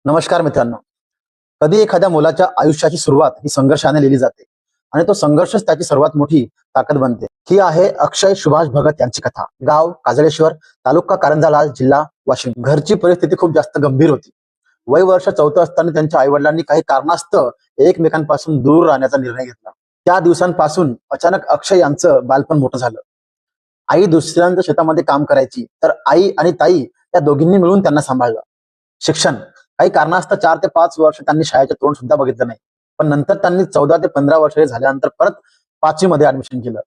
नमस्कार मित्रांनो. कधी एखाद्या मुलाच्या आयुष्याची सुरुवात ही संघर्षाने लिहिली जाते आणि तो संघर्षच त्याची सर्वात मोठी ताकद बनते. ही आहे अक्षय सुभाष भगत यांची कथा. गाव काजळेश्वर, तालुका कारंजा, जिल्हा वाशिम. घरची परिस्थिती खूप जास्त गंभीर होती. वय वर्ष 4 असताना त्यांच्या आईवडिलांनी काही कारणास्तव एकमेकांपासून दूर राहण्याचा निर्णय घेतला. त्या दिवसांपासून अचानक अक्षय यांचं बालपण मोठं झालं. आई दुसऱ्यांच्या शेतामध्ये काम करायची, तर आई आणि ताई या दोघींनी मिळून त्यांना सांभाळलं. शिक्षण काही कारणास्तव 4 ते 5 वर्ष त्यांनी शाळेचे तोंड सुद्धा बघितलं नाही. पण नंतर त्यांनी 14 ते 15 वर्ष झाल्यानंतर परत 5वी मध्ये ऍडमिशन केलं.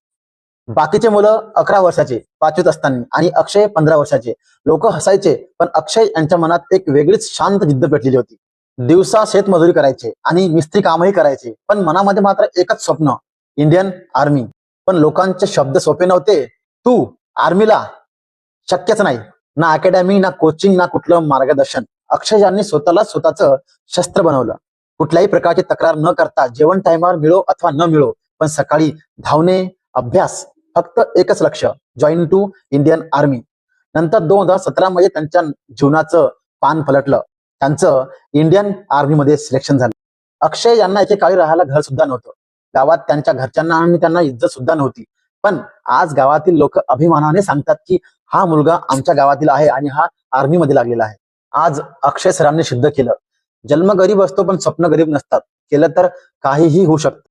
बाकीचे मुलं 11 वर्षाचे 5वीत असताना आणि अक्षय 15 वर्षाचे. लोक हसायचे, पण अक्षय यांच्या मनात एक वेगळीच शांत जिद्द पेटलेली होती. दिवसा शेतमजुरी करायचे आणि मिस्त्री कामही करायचे, पण मनामध्ये मात्र एकच स्वप्न, इंडियन आर्मी. पण लोकांचे शब्द सोपे नव्हते. तू आर्मीला शक्यच नाही. ना अकॅडमी, ना कोचिंग, ना कुठलं मार्गदर्शन. अक्षय यांनी स्वतःचं शस्त्र बनवलं. कुठल्याही प्रकारची तक्रार न करता, जेवण टायमावर मिळो अथवा न मिळो, पण सकाळी धावणे, अभ्यास, फक्त एकच लक्ष, जॉईन टू इंडियन आर्मी. नंतर 2017 मध्ये त्यांच्या जीवनाचं पान पलटलं. त्यांचं इंडियन आर्मी मध्ये सिलेक्शन झालं. अक्षय यांना एकेकाळी राहायला घर सुद्धा नव्हतं. गावात त्यांच्या घरच्यांना आणि त्यांना इज्जत सुद्धा नव्हती. पण आज गावातील लोक अभिमानाने सांगतात की हा मुलगा आमच्या गावातील आहे आणि हा आर्मी मध्ये लागलेला आहे. आज अक्षय सरांनी सिद्ध केलं, जन्म गरीब असतो पण स्वप्न गरीब नसतात. केलं तर काहीही होऊ शकतं.